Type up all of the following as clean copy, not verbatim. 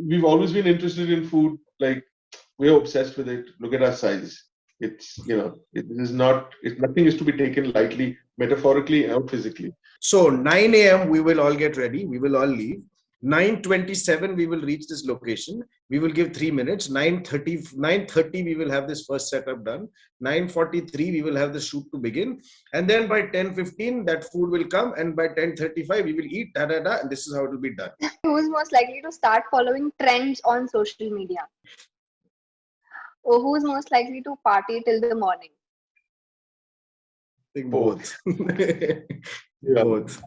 we've always been interested in food. Like, we're obsessed with it. Look at our size. It's, nothing is to be taken lightly, metaphorically and physically. So 9 a.m. we will all get ready. We will all leave. 9:27 we will reach this location. We will give 3 minutes. 9:30 we will have this first setup done. 9:43 we will have the shoot to begin. And then by 10:15 that food will come, and by 10:35 we will eat, and this is how it will be done. Who's most likely to start following trends on social media? Or who's most likely to party till the morning? I think both. Both.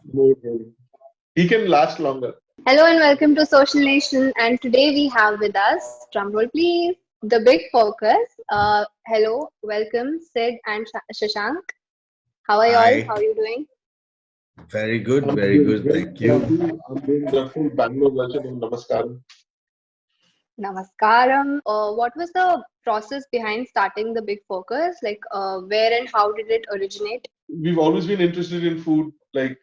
He can last longer. Hello and welcome to Social Nation, and today we have with us, drumroll please, the big focus. Hello, welcome Sid and Shashank. How are you all? How are you doing? Very good, very good. Thank you. I'm doing the full Bangalore version of Namaskaram. Namaskaram. What was the process behind starting the big focus? Like, where and how did it originate? We've always been interested in food. Like,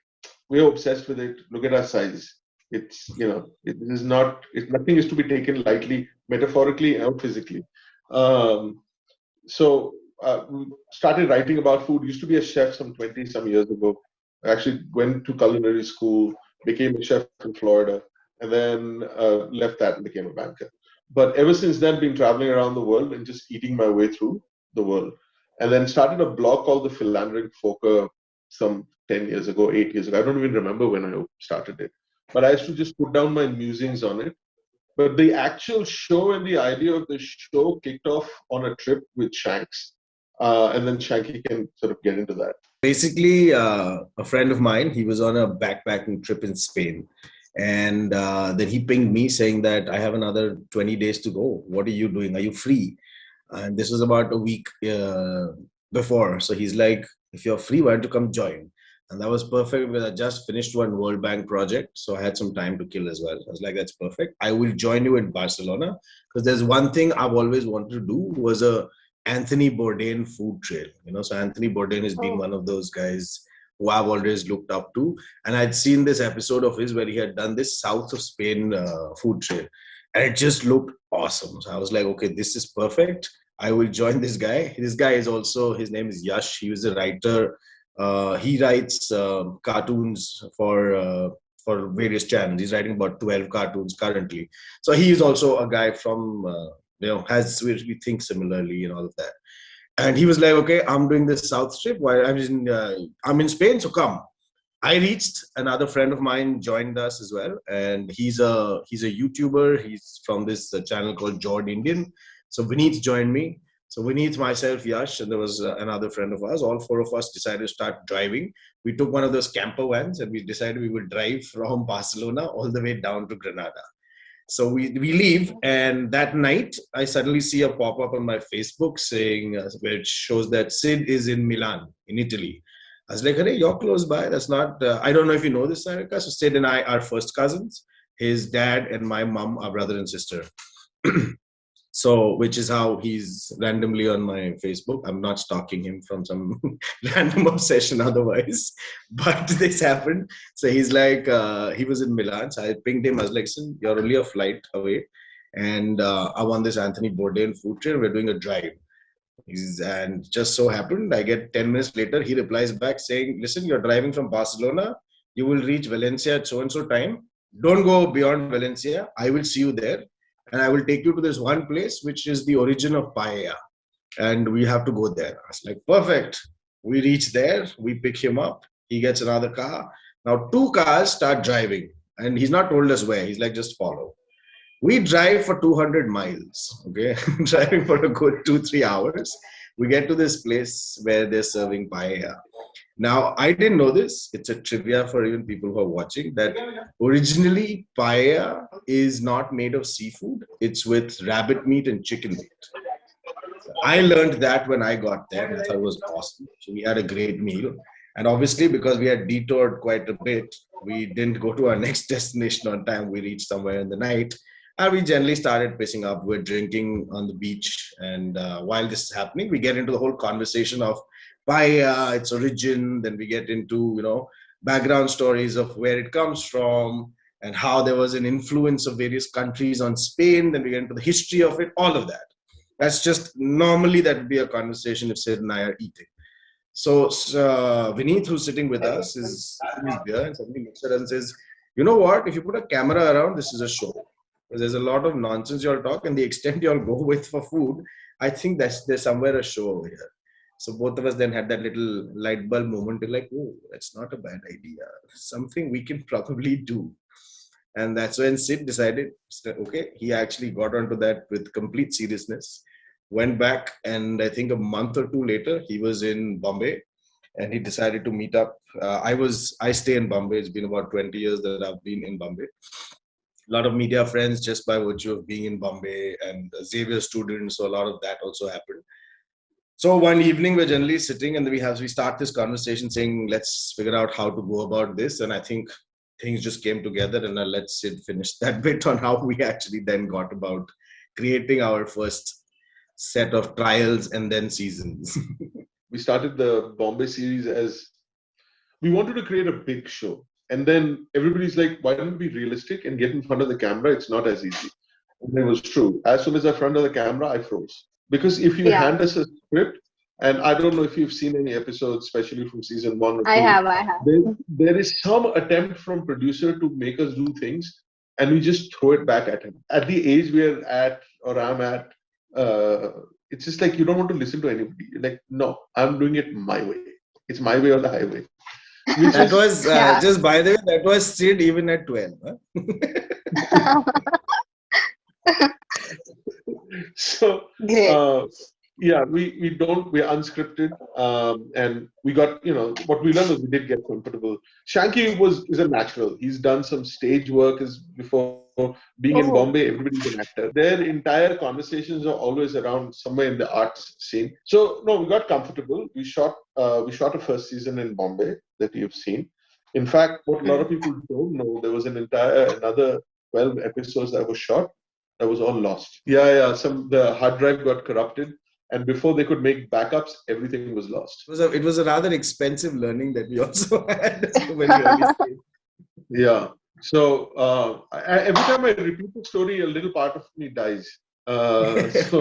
we're obsessed with it. Look at our size. It's, nothing is to be taken lightly, metaphorically and physically. So we started writing about food. Used to be a chef some 20 some years ago. I actually went to culinary school, became a chef in Florida, and then left that and became a banker. But ever since then, been traveling around the world and just eating my way through the world. And then started a blog called The Philandering Foker some 10 years ago, 8 years ago. I don't even remember when I started it. But I used to just put down my musings on it. But the actual show and the idea of the show kicked off on a trip with Shanks. And then Shanky can sort of get into that. Basically, a friend of mine, he was on a backpacking trip in Spain. And then he pinged me saying that I have another 20 days to go. What are you doing? Are you free? And this was about a week before. So he's like, if you're free, why don't you come join? And that was perfect because I just finished one World Bank project. So I had some time to kill as well. I was like, that's perfect. I will join you in Barcelona. Because there's one thing I've always wanted to do was a Anthony Bourdain food trail. So Anthony Bourdain has been one of those guys who I've always looked up to. And I'd seen this episode of his where he had done this south of Spain food trail. And it just looked awesome. So I was like, okay, this is perfect. I will join this guy. This guy is also, his name is Yash. He was a writer. He writes cartoons for various channels. He's writing about 12 cartoons currently. So he is also a guy from, we think similarly and all of that. And he was like, okay, I'm doing this south trip while I'm in Spain, so come. I reached, another friend of mine joined us as well. And he's a YouTuber. He's from this channel called Jord Indian. So Vineet joined me. So Vineet, myself, Yash, and there was another friend of ours. All four of us decided to start driving. We took one of those camper vans and we decided we would drive from Barcelona all the way down to Granada. So we leave, and that night I suddenly see a pop-up on my Facebook saying, where it shows that Sid is in Milan, in Italy. I was like, hey, you're close by. That's not, I don't know if you know this, Sarika. So Sid and I are first cousins. His dad and my mom are brother and sister. So, which is how he's randomly on my Facebook. I'm not stalking him from some random obsession otherwise, but this happened. So he's like, he was in Milan. So I pinged him. I was like, listen, you're only a flight away. And I want this Anthony Bourdain food trail. We're doing a drive. And just so happened, I get 10 minutes later, he replies back saying, listen, you're driving from Barcelona. You will reach Valencia at so-and-so time. Don't go beyond Valencia. I will see you there. And I will take you to this one place, which is the origin of paella. And we have to go there. I was like, perfect. We reach there. We pick him up. He gets another car. Now, two cars start driving. And he's not told us where. He's like, just follow. We drive for 200 miles. Okay. Driving for a good 2-3 hours. We get to this place where they're serving paella. Now, I didn't know this. It's a trivia for even people who are watching that originally paella is not made of seafood. It's with rabbit meat and chicken meat. I learned that when I got there, and I thought it was awesome. So we had a great meal. And obviously, because we had detoured quite a bit, we didn't go to our next destination on time. We reached somewhere in the night. And we generally started pissing up. We're drinking on the beach. And while this is happening, we get into the whole conversation of paella, its origin. Then we get into, background stories of where it comes from. and how there was an influence of various countries on Spain. Then we get into the history of it, all of that. That's just normally that would be a conversation if Sid and I are eating. So Vineet, who's sitting with us, is sipping his beer and suddenly looks at us and says, "You know what? If you put a camera around, this is a show. Because there's a lot of nonsense you'll talk, and the extent you'll go with for food, I think there's somewhere a show over here." So both of us then had that little light bulb moment. We're like, "Oh, that's not a bad idea. Something we can probably do." And that's when Sid decided, okay, he actually got onto that with complete seriousness. Went back, and I think a month or two later, he was in Bombay, and he decided to meet up. I stay in Bombay. It's been about 20 years that I've been in Bombay. A lot of media friends just by virtue of being in Bombay, and Xavier students, so a lot of that also happened. So one evening we're generally sitting, and we start this conversation saying, let's figure out how to go about this. And I think things just came together, and I'll let Sid finish that bit on how we actually then got about creating our first set of trials and then seasons. We started the Bombay series as we wanted to create a big show. And then everybody's like, why don't we be realistic and get in front of the camera? It's not as easy. And it was true. As soon as I front of the camera, I froze. Because if you hand us a script, and I don't know if you've seen any episodes, especially from season 1 or 2. I have. There is some attempt from producer to make us do things, and we just throw it back at him. At the age we're at, or I'm at, it's just like you don't want to listen to anybody. You're like, no, I'm doing it my way. It's my way or the highway. That was, just by the way, that was Sid even at 12. Huh? So, we're unscripted, and we got, what we learned was we did get comfortable. Shanky is a natural. He's done some stage work before being in Bombay. Everybody's an actor. Their entire conversations are always around somewhere in the arts scene. So no, we got comfortable. We shot a first season in Bombay that you've seen. In fact, what a lot of people don't know, there was another 12 episodes that was shot. That was all lost. The hard drive got corrupted, and before they could make backups, everything was lost. It was a rather expensive learning that we also had when early stage. Yeah. So every time I repeat the story, a little part of me dies. It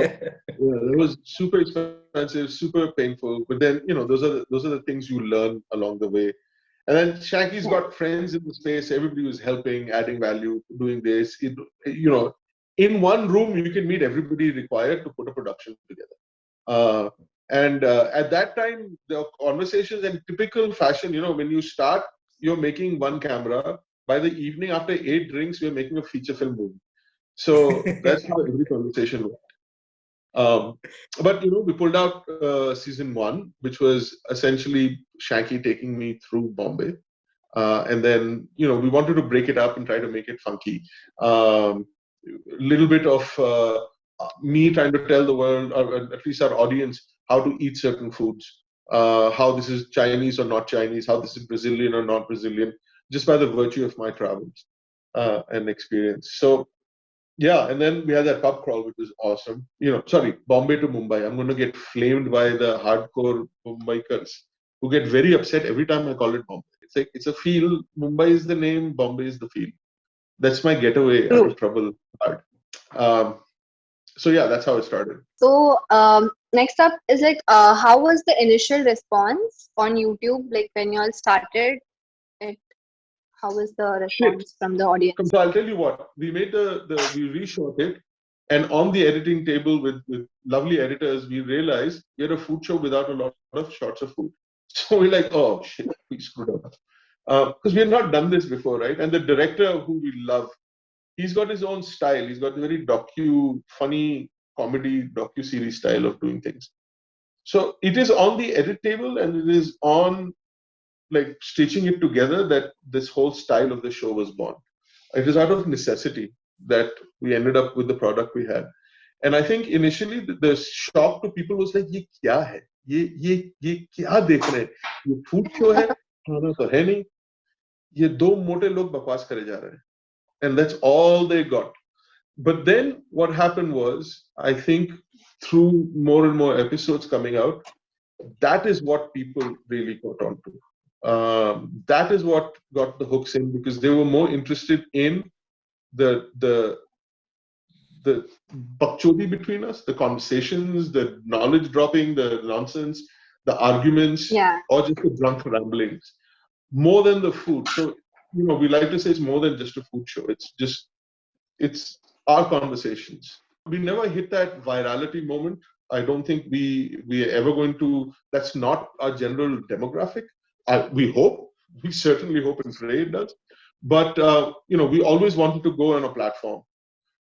was super expensive, super painful. But then those are the things you learn along the way. And then Shanky's got friends in the space. Everybody was helping, adding value, doing this. In one room, you can meet everybody required to put a production together. At that time, the conversations in typical fashion, when you start, you're making one camera. By the evening, after 8 drinks, we're making a feature film movie. So that's how every conversation went. But we pulled out season 1, which was essentially Shanky taking me through Bombay. And then, we wanted to break it up and try to make it funky. Little bit of me trying to tell the world, or at least our audience, how to eat certain foods, how this is Chinese or not Chinese, how this is Brazilian or not Brazilian, just by the virtue of my travels and experience. So, and then we had that pub crawl, which was awesome. Bombay to Mumbai. I'm going to get flamed by the hardcore Mumbaikars who get very upset every time I call it Bombay. It's like, it's a feel. Mumbai is the name, Bombay is the feel. That's my getaway out of trouble card. That's how it started. So next up is like, how was the initial response on YouTube? Like when you all started it, how was the response from the audience? So I'll tell you what, we made we reshot it, and on the editing table with lovely editors, we realized we had a food show without a lot of shots of food. So we're like, oh shit, we screwed up. Because we had not done this before, right? And the director, who we love, he's got his own style. He's got a very funny comedy docu-series style of doing things. So it is on the edit table, and it is on like stitching it together that this whole style of the show was born. It is out of necessity that we ended up with the product we had. And I think initially the shock to people was like, ye kya hai? Ye kya dekh rahe? Ye food show hai? Khana to hai nahi. Ye do mote log bakwas kare ja rahe. And that's all they got. But then what happened was, I think through more and more episodes coming out, that is what people really got onto. That is what got the hooks in, because they were more interested in the bakchodi between us, the conversations, the knowledge dropping, the nonsense, the arguments, or just the drunk ramblings, more than the food. So, we like to say it's more than just a food show. It's our conversations. We never hit that virality moment. I don't think we are ever going to. That's not our general demographic. We hope. We certainly hope and pray it does. But we always wanted to go on a platform.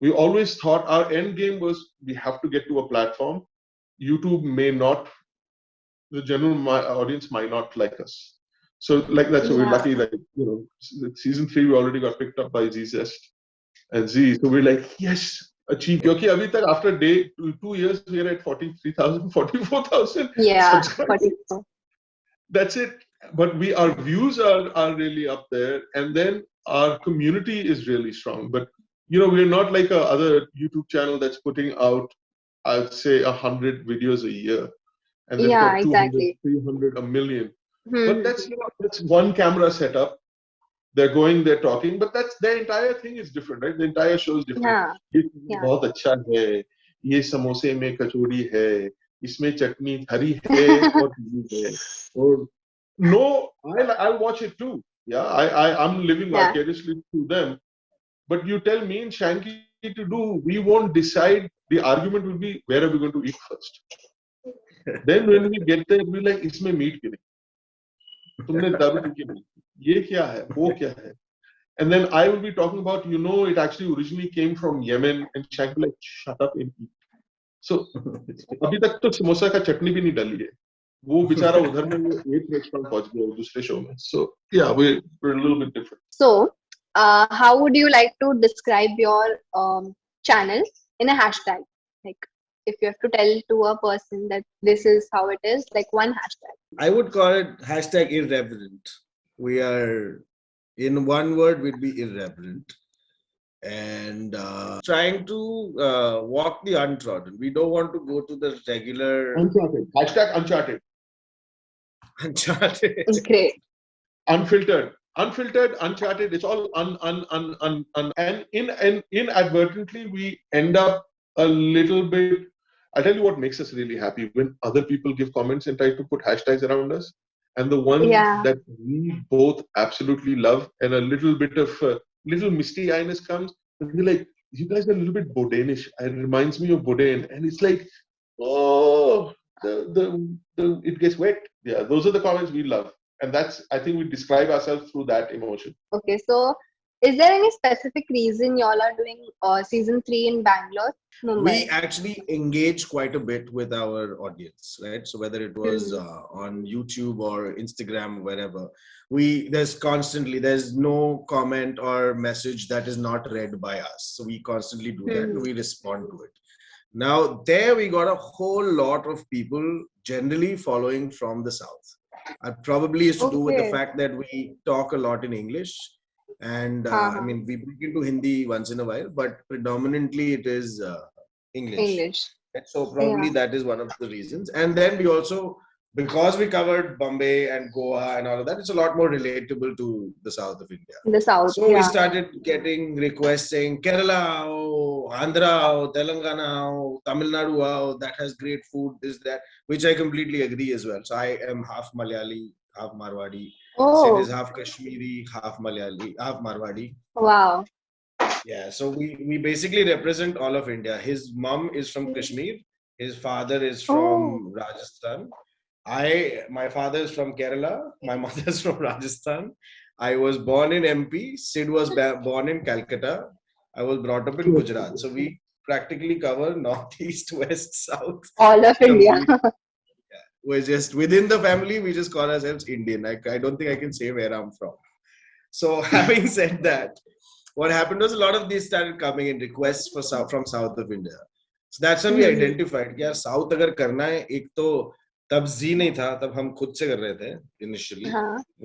We always thought our end game was we have to get to a platform. YouTube may not, the general audience might not like us. So like that, so we're lucky that, season 3, we already got picked up by Zee Zest and Zee. So we're like, yes, achieved. Because abhi tak, after 2 years, we are at 43,000, 44,000 subscribers. 44. That's it. But our views are really up there. And then our community is really strong. But we're not like a other YouTube channel that's putting out, I'd say, 100 videos a year, and they've got 200, 300, a million. But that's one camera setup. They're going, they're talking, but that's their entire thing is different, right? The entire show is different. बहुत अच्छा है, ये समोसे में कचौड़ी है, इसमें चटनी हरी है और पीली है. Or no, I'll watch it too. Yeah, I'm living vicariously through them. But you tell me and Shanky to do, we won't decide. The argument will be, where are we going to eat first? Then when we get there, we'll be like, इसमें meat क्यों नहीं? तुमने दारू क्यों नहीं? ये क्या है? वो क्या है? And then I will be talking about, it actually originally came from Yemen, and Shanky will like, shut up and eat. So अभी तक तो समोसा का चटनी भी नहीं डाली है. वो बेचारा उधर में वो एक रेस्टोरेंट पहुंच गया दूसरे शो में. So yeah, we're a little bit different. So how would you like to describe your channel in a hashtag? Like, if you have to tell to a person that this is how it is, like one hashtag. I would call it hashtag irreverent. We are, in one word, we'd be irreverent. And trying to walk the untrodden. We don't want to go to the regular... Uncharted. Hashtag Uncharted. Uncharted. Great. Unfiltered, uncharted. It's all and inadvertently we end up a little bit. I'll tell you what makes us really happy when other people give comments and try to put hashtags around us, and the one that we both absolutely love, and a little bit of little misty eyes comes, and we're like, you guys are a little bit Boudinish. It reminds me of Boudin, and it's like, oh, it gets wet. Yeah, those are the comments we love. And I think we describe ourselves through that emotion. Okay, so is there any specific reason y'all are doing season 3 in Bangalore, Mumbai? We actually engage quite a bit with our audience, right? So whether it was on YouTube or Instagram, wherever, there's no comment or message that is not read by us. So we constantly do that and we respond to it. Now there we got a whole lot of people generally following from the South. Probably is to do with the fact that we talk a lot in English, and I mean, we break into Hindi once in a while, but predominantly it is English. So probably that is one of the reasons. And then we also, because we covered Bombay and Goa and all of that, it's a lot more relatable to the south of India. The south. So we started getting requests saying Kerala, Andhra, Telangana, Tamil Nadu, that has great food, this, that, which I completely agree as well. So I am half Malayali, half Marwadi. Sid is half Kashmiri, half Malayali, half Marwadi. Wow. Yeah, so we basically represent all of India. His mom is from Kashmir. His father is from Rajasthan. My father is from Kerala. My mother is from Rajasthan. I was born in MP. Sid was born in Calcutta. I was brought up in Gujarat. So we practically cover northeast, west, south. All of India. We're just within the family. We just call ourselves Indian. I don't think I can say where I'm from. So having said that, what happened was a lot of these started coming in requests from south of India. So that's when we identified. Yeah, South agar karna hai, ek to tab Zee nahi tha, tab hum khud se kar rahe the initially.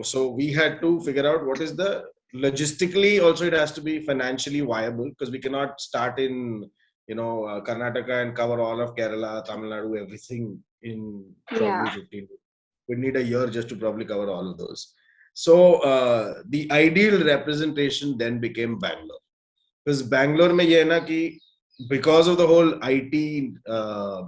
So we had to figure out what is the logistically. Also, it has to be financially viable because we cannot start in Karnataka and cover all of Kerala, Tamil Nadu, everything in probably 15. we'd need a year just to probably cover all of those. So the ideal representation then became Bangalore. Because Bangalore mein ye hai na ki because of the whole IT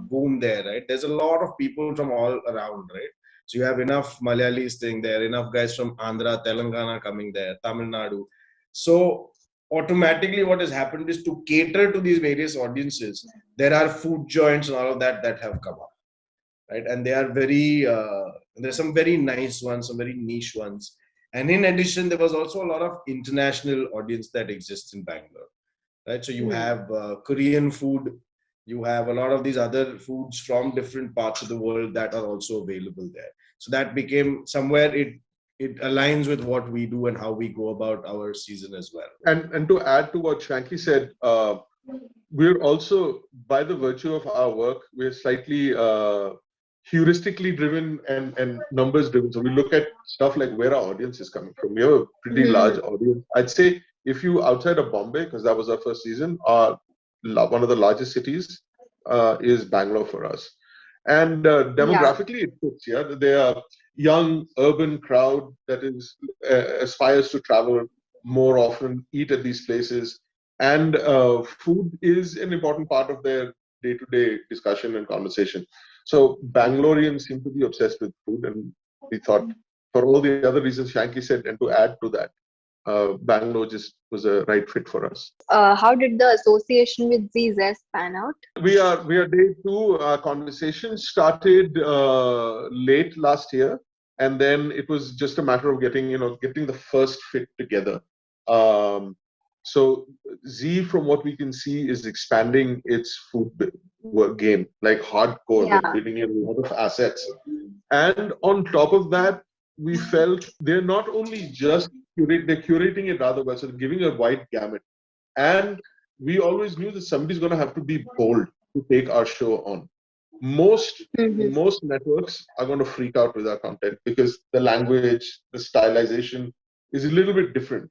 boom there, right? There's a lot of people from all around, right? So you have enough Malayalis staying there, enough guys from Andhra, Telangana coming there, Tamil Nadu. So automatically what has happened is to cater to these various audiences, there are food joints and all of that that have come up, right? And they are very, there's some very nice ones, some very niche ones. And in addition, there was also a lot of international audience that exists in Bangalore, right? So you have Korean food, you have a lot of these other foods from different parts of the world that are also available there. So that became somewhere it aligns with what we do and how we go about our season as well. And to add to what Shanky said, we're also, by the virtue of our work, we're slightly heuristically driven and numbers driven. So we look at stuff like where our audience is coming from. We have a pretty large audience. I'd say if you outside of Bombay, because that was our first season, one of the largest cities is Bangalore for us. And demographically, it fits. Yeah, they are young urban crowd that is aspires to travel more often, eat at these places, and food is an important part of their day-to-day discussion and conversation. So Bangaloreans seem to be obsessed with food, and we thought, for all the other reasons Shanky said, and to add to that, Bangalore just was a right fit for us. How did the association with Zee Zest pan out? We are day two. Our conversation started late last year, and then it was just a matter of getting the first fit together. So Zee, from what we can see, is expanding its food game like hardcore. Yeah. They're building in a lot of assets, and on top of that, we felt they're not only just they're curating it rather well, so they're giving a wide gamut. And we always knew that somebody's going to have to be bold to take our show on. Most networks are going to freak out with our content because the language, the stylization is a little bit different.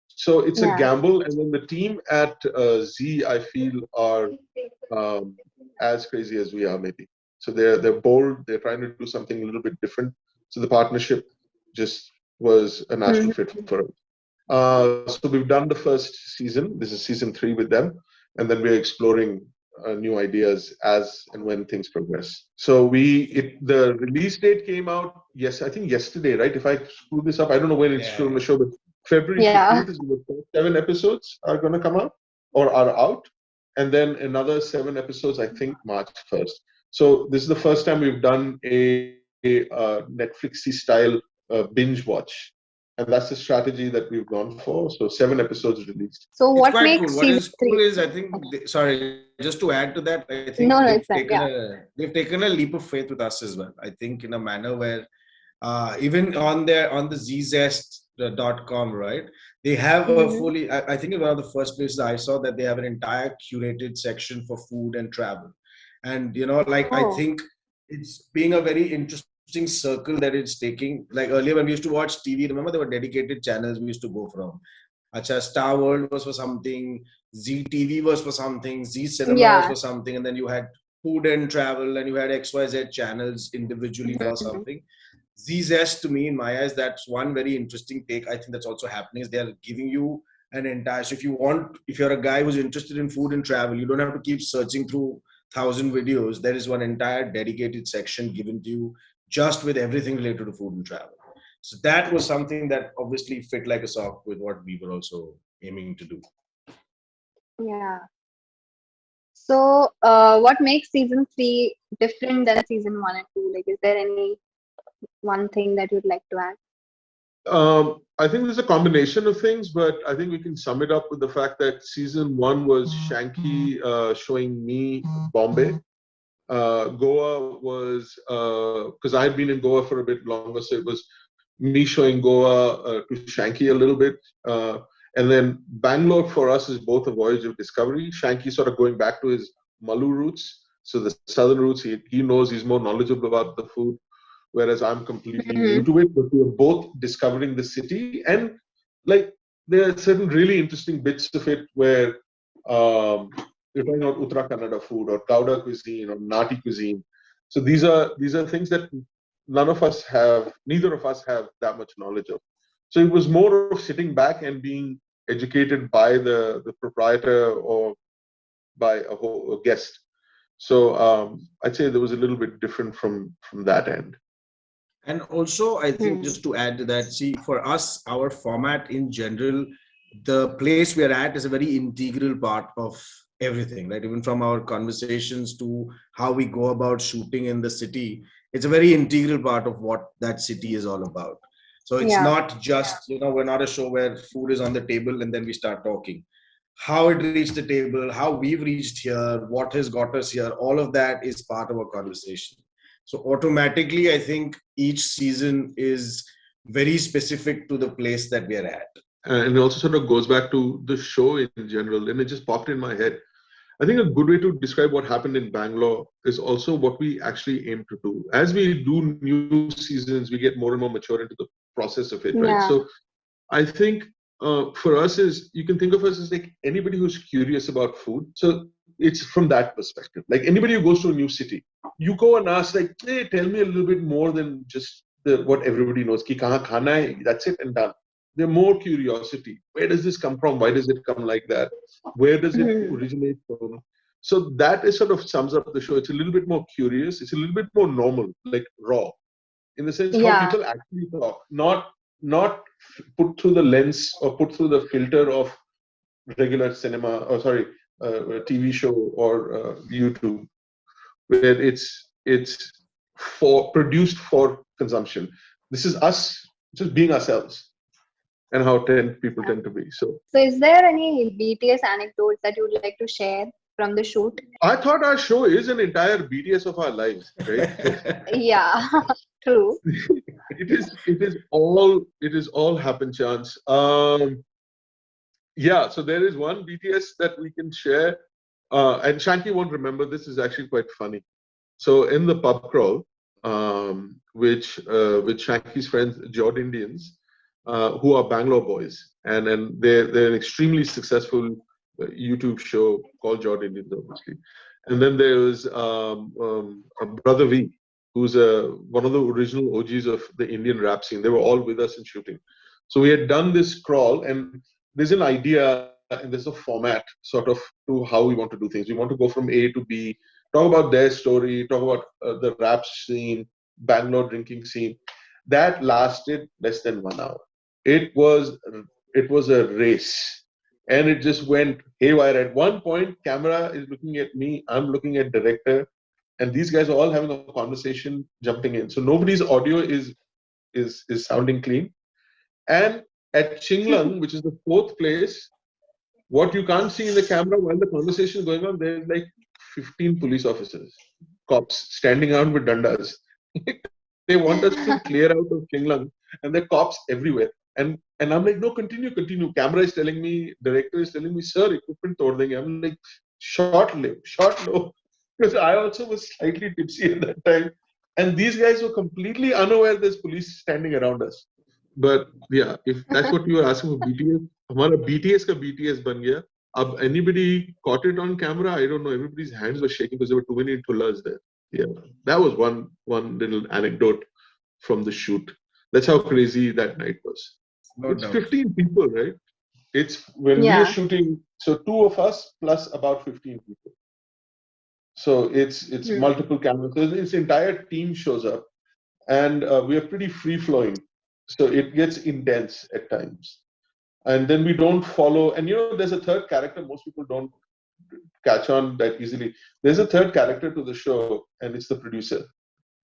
So it's a gamble. And then the team at Zee, I feel, are as crazy as we are, maybe. So they're bold. They're trying to do something a little bit different. So the partnership just was a natural fit for us. So we've done the first season. This is season 3 with them, and then we're exploring new ideas as and when things progress. So the release date came out. Yes, I think yesterday, right? If I screw this up, I don't know when it's on the show, but February 15th is the first 7 episodes are going to come out or are out, and then another 7 episodes, I think, March 1st. So this is the first time we've done a Netflixy style binge watch. And that's the strategy that we've gone for. So 7 episodes released. So what it's makes cool. What is cool is, I think, sorry, just to add to that, I think they've taken a leap of faith with us as well. I think in a manner where even on the zeezest.com, right, they have a fully, I think it's one of the first places I saw that they have an entire curated section for food and travel. And, I think it's being a very interesting circle that it's taking. Like earlier when we used to watch TV, remember there were dedicated channels we used to go from. Star World was for something, Zee TV was for something, Zee Cinema was for something, and then you had food and travel, and you had XYZ channels individually for something. Zee Zest, to me, in my eyes, that's one very interesting take. I think that's also happening is they are giving you an entire. So if you're a guy who's interested in food and travel, you don't have to keep searching through 1,000 videos. There is one entire dedicated section given to you just with everything related to food and travel. So that was something that obviously fit like a sock with what we were also aiming to do. Yeah. So what makes season 3 different than season 1 and 2? Like, is there any one thing that you'd like to add? I think there's a combination of things, but I think we can sum it up with the fact that season 1 was Shanky showing me Bombay. Goa was because I had been in Goa for a bit longer, so it was me showing Goa to Shanky a little bit, and then Bangalore for us is both a voyage of discovery. Shanky sort of going back to his Malu roots, so the southern roots. He knows, he's more knowledgeable about the food, whereas I'm completely new to it. But we are both discovering the city, and like there are certain really interesting bits of it where. You're talking about Uttara Kannada food or Gouda cuisine or Nati cuisine. So these are things that neither of us have that much knowledge of. So it was more of sitting back and being educated by the proprietor or by a guest. So I'd say there was a little bit different from that end. And also, I think just to add to that, see, for us, our format in general, the place we are at is a very integral part of everything, right? Even from our conversations to how we go about shooting in the city, it's a very integral part of what that city is all about. So it's not just, we're not a show where food is on the table and then we start talking. How it reached the table, how we've reached here, what has got us here, all of that is part of our conversation. So automatically, I think each season is very specific to the place that we are at. And it also sort of goes back to the show in general, and it just popped in my head. I think a good way to describe what happened in Bangalore is also what we actually aim to do. As we do new seasons, we get more and more mature into the process of it, right? So I think for us you can think of us as like anybody who's curious about food. So it's from that perspective. Like anybody who goes to a new city, you go and ask like, hey, tell me a little bit more than just what everybody knows. Ki kahan khana hai, that's it and done. There's more curiosity. Where does this come from? Why does it come like that? Where does it originate from? So that is sort of sums up the show. It's a little bit more curious. It's a little bit more normal, like raw, in the sense how people actually talk, not put through the lens or put through the filter of regular cinema, or sorry, TV show or YouTube, where it's produced for consumption. This is us just being ourselves. And how people tend to be. So is there any BTS anecdotes that you would like to share from the shoot? I thought our show is an entire BTS of our lives, right? Yeah, true. It is all happen chance. Yeah, so there is one BTS that we can share, and Shanky won't remember. This is actually quite funny. So in the pub crawl, with Shanky's friends, Jord Indians, who are Bangalore boys, and they're an extremely successful YouTube show called Jord Indians, obviously. And then there was a Brother V, who's one of the original OGs of the Indian rap scene. They were all with us in shooting. So we had done this crawl, and there's an idea and there's a format sort of to how we want to do things. We want to go from A to B, talk about their story, talk about the rap scene, Bangalore drinking scene. That lasted less than 1 hour. It was a race, and it just went haywire. At one point, camera is looking at me, I'm looking at director, and these guys are all having a conversation, jumping in. So nobody's audio is sounding clean. And at Chinglang, which is the fourth place, what you can't see in the camera while the conversation is going on, there's like 15 police officers, cops standing around with dandas. They want us to clear out of Chinglang, and there are cops everywhere. And I'm like, no, continue. Camera is telling me, director is telling me, sir, equipment tod denge. I'm like, short low. Because I also was slightly tipsy at that time. And these guys were completely unaware there's police standing around us. But yeah, if that's what you were asking for BTS, hamara BTS ka BTS ban gaya. Anybody caught it on camera? I don't know. Everybody's hands were shaking because there were too many tullas there. Yeah, that was one little anecdote from the shoot. That's how crazy that night was. It's 15 people, right? It's when we are shooting, so 2 of us plus about 15 people. So it's multiple cameras. So this entire team shows up, and we are pretty free flowing. So it gets intense at times. And then we don't follow, and there's a third character most people don't catch on that easily. There's a third character to the show, and it's the producer.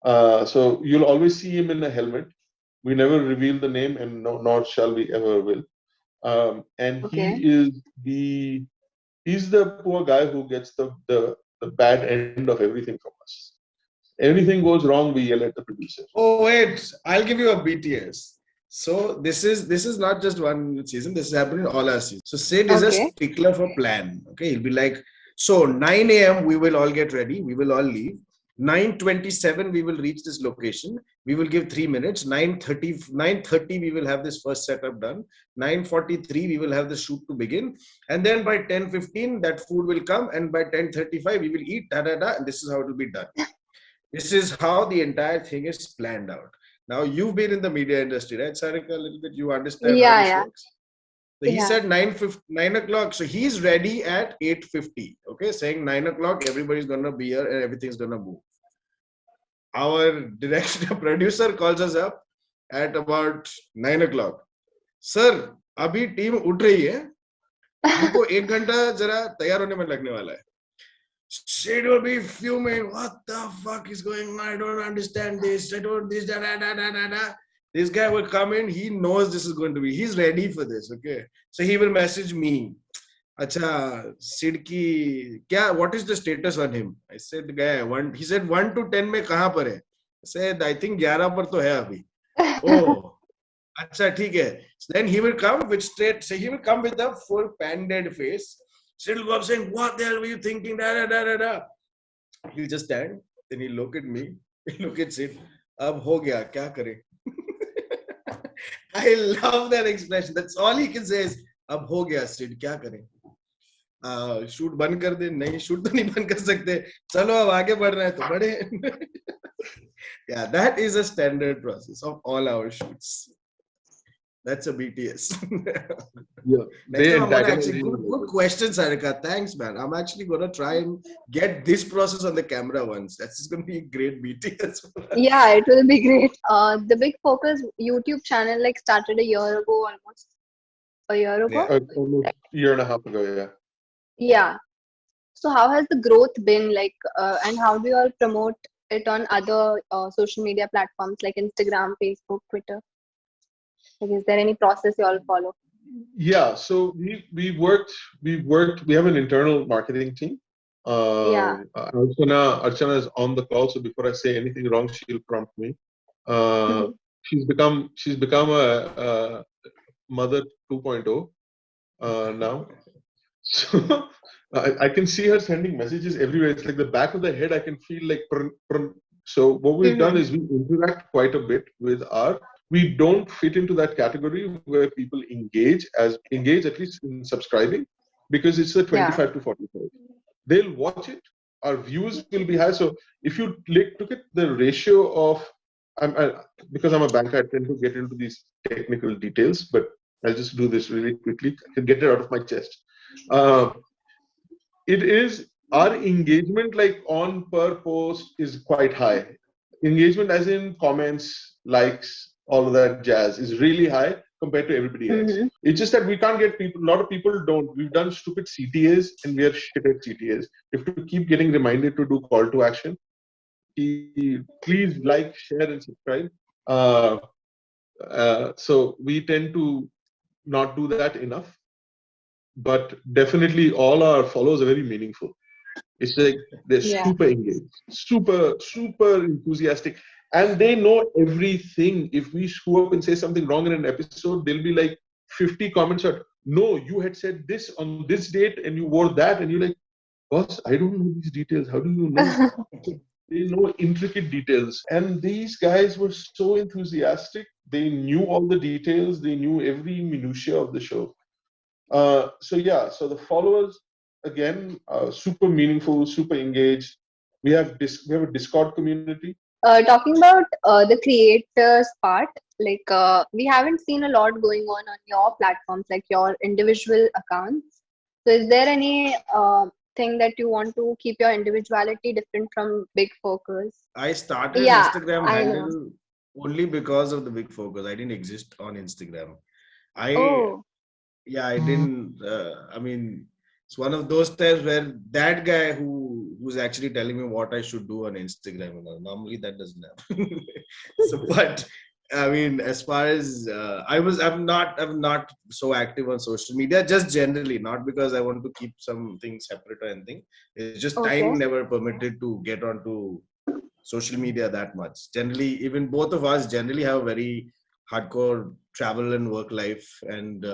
So you'll always see him in a helmet. We never reveal the name, and nor shall we ever will. And he's the poor guy who gets the bad end of everything from us. Anything goes wrong, we yell at the producer. Oh wait, I'll give you a BTS. So this is not just one season. This is happening in all our seasons. So Sid is a stickler for plan. Okay, he'll be like, so 9 a.m. we will all get ready. We will all leave. 9:27 we will reach this location. We will give 3 minutes. 9:30 we will have this first setup done. 9:43 we will have the shoot to begin. And then by 10:15 that food will come. And by 10:35 we will eat. And this is how it will be done. This is how the entire thing is planned out. Now, you've been in the media industry, right, Sarika, a little bit? You understand how this works? So he said 9 o'clock. So he's ready at 8:50. Okay, saying 9 o'clock, everybody's going to be here and everything's going to move. Our director, producer calls us up at about 9 o'clock. Sir, abhi team उठ रही है. हमको 1 घंटा जरा तैयार होने में लगने वाला है. Sid will be fuming. What the fuck is going on? I don't understand this. I don't this da da da da da da. This guy will come in. He knows this is going to be. He's ready for this. Okay, so he will message me. Acha, Sid ki kya? What is the status on him? I said, guy, one. He said 1 to 10 में कहाँ पर है? I said, I think 11 पर तो है अभी. Oh, acha, ठीक है. Then he will come with straight. So he will come with a full panded face. Sid will go up saying, what the hell were you thinking? Da, da, da, da, da. He'll just stand. Then he'll look at me. He'll look at Sid. Ab ho gaya, kya kare? I love that expression. That's all he can say is, ab ho gaya, Sid, kya kare? Shoot band kar de. Nahi, shoot to nahi band kar sakte. Chalo, ab aage badh rahe hai to badhe. Yeah, that is a standard process of all our shoots. That's a BTS. Yeah, good question, Sarika. Thanks, man. I'm actually gonna try and get this process on the camera once. That's just gonna be a great BTS. Yeah, it will be great. The Big Focus YouTube channel started a year ago, almost a year ago. Yeah, almost a year and a half ago. Yeah. Yeah. So how has the growth been and how do you all promote it on other social media platforms like Instagram, Facebook, Twitter? Is there any process you all follow? Yeah, so we have an internal marketing team. Archana is on the call, so before I say anything wrong, she'll prompt me. She's become a mother 2.0 now. So I can see her sending messages everywhere. It's like the back of the head. I can feel like. So what we've done is we interact quite a bit with our. We don't fit into that category where people engage at least in subscribing, because it's the 25 to 45. They'll watch it. Our views will be high. So if you look at the ratio of, because I'm a banker, I tend to get into these technical details, but I'll just do this really quickly. I can get it out of my chest. It is our engagement on per post is quite high. Engagement as in comments, likes, all of that jazz is really high compared to everybody else. It's just that we can't get people. A lot of people don't. We've done stupid CTAs and we are shit at CTAs. We have to keep getting reminded to do call to action. Please like, share, and subscribe. So we tend to not do that enough. But definitely all our follows are very meaningful. It's like they're super engaged, super enthusiastic. And they know everything. If we screw up and say something wrong in an episode, there'll be like 50 comments out. No, you had said this on this date and you wore that. And you're like, boss, I don't know these details. How do you know? They know intricate details. And these guys were so enthusiastic. They knew all the details. They knew every minutiae of the show. So the followers, again, super meaningful, super engaged. We have a Discord community. Talking about the creators part, we haven't seen a lot going on your platforms, like your individual accounts. So is there any thing that you want to keep your individuality different from Big Focus? I started Instagram handle only because of the Big Focus. I didn't exist on Instagram. I didn't. It's one of those times where that guy who's actually telling me what I should do on Instagram, normally that doesn't happen. But as far as I'm not so active on social media, just generally, not because I want to keep some things separate or anything. It's just time never permitted to get onto social media that much. Generally, even both of us generally have a very hardcore travel and work life, and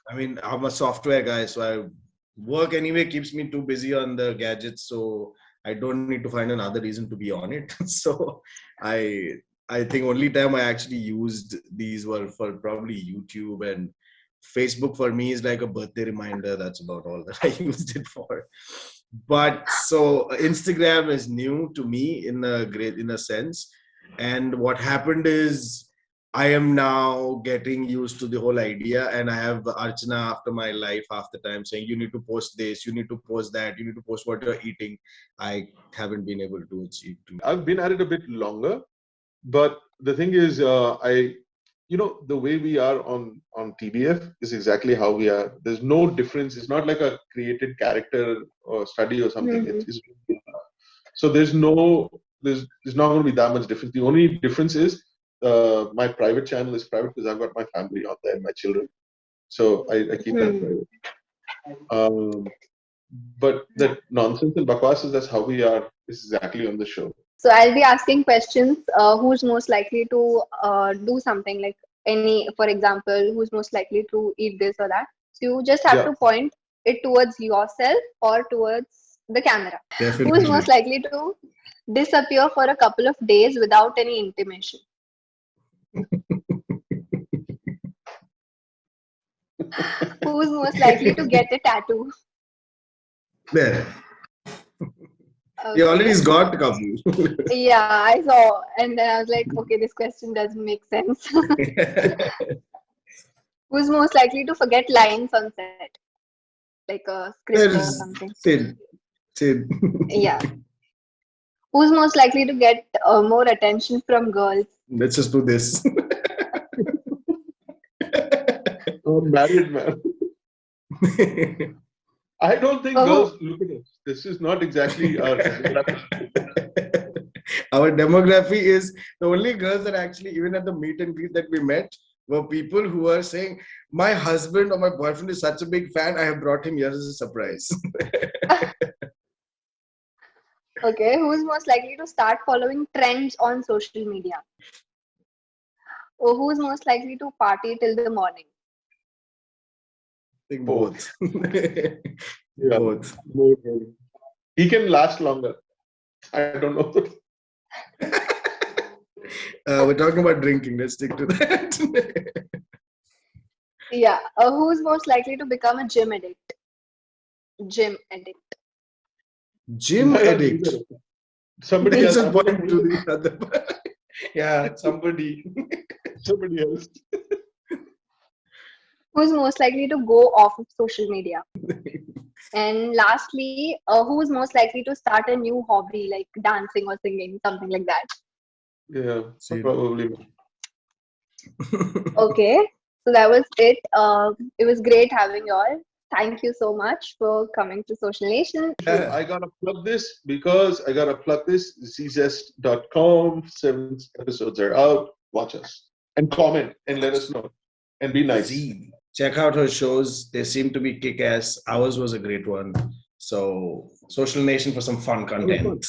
I'm a software guy, so work anyway keeps me too busy on the gadgets, so I don't need to find another reason to be on it. So I think only time I actually used these were for probably YouTube, and Facebook for me is like a birthday reminder. That's about all that I used it for. But so Instagram is new to me in a sense. And what happened is I am now getting used to the whole idea, and I have Archana after my life half the time saying, you need to post this, you need to post that, you need to post what you're eating. I haven't been able to achieve too. I've been at it a bit longer, but the thing is, the way we are on TBF is exactly how we are. There's no difference. It's not like a created character or study or something. It's so there's not going to be that much difference. The only difference is my private channel is private because I've got my family on there and my children, so I keep that private. But that nonsense and bakwas is that's how we are. This is exactly on the show. So I'll be asking questions. Who's most likely to do something like for example, who's most likely to eat this or that? So you just have to point it towards yourself or towards the camera. Definitely. Who's most likely to disappear for a couple of days without any intimation? Who's most likely to get a tattoo? There. Okay. He already got a couple. Yeah, I saw. And then I was like, okay, this question doesn't make sense. Who's most likely to forget lines on set? Like a script or something? Sid. Yeah. Who's most likely to get more attention from girls? Let's just do this. I'm married, man. I don't think girls look at us. This is not exactly our demography. Our demography is the only girls that actually, even at the meet and greet that we met, were people who were saying, my husband or my boyfriend is such a big fan, I have brought him here as a surprise. Okay, who's most likely to start following trends on social media? Or who's most likely to party till the morning? I think both. Yeah, both. He can last longer. I don't know. We're talking about drinking. Let's stick to that. Yeah. Who's most likely to become a gym addict? Gym addict. Gym addict. Somebody else. else. Point to the other. Yeah, somebody else. Who's most likely to go off of social media? And lastly, who's most likely to start a new hobby like dancing or singing, something like that? Yeah, probably. Okay, so that was it. It was great having you all. Thank you so much for coming to Social Nation. I gotta plug this because I gotta plug this. zeezest.com. 7 episodes are out. Watch us and comment and let us know and be nice. Zee. Check out her shows. They seem to be kick-ass. Ours was a great one. So, Social Nation for some fun content.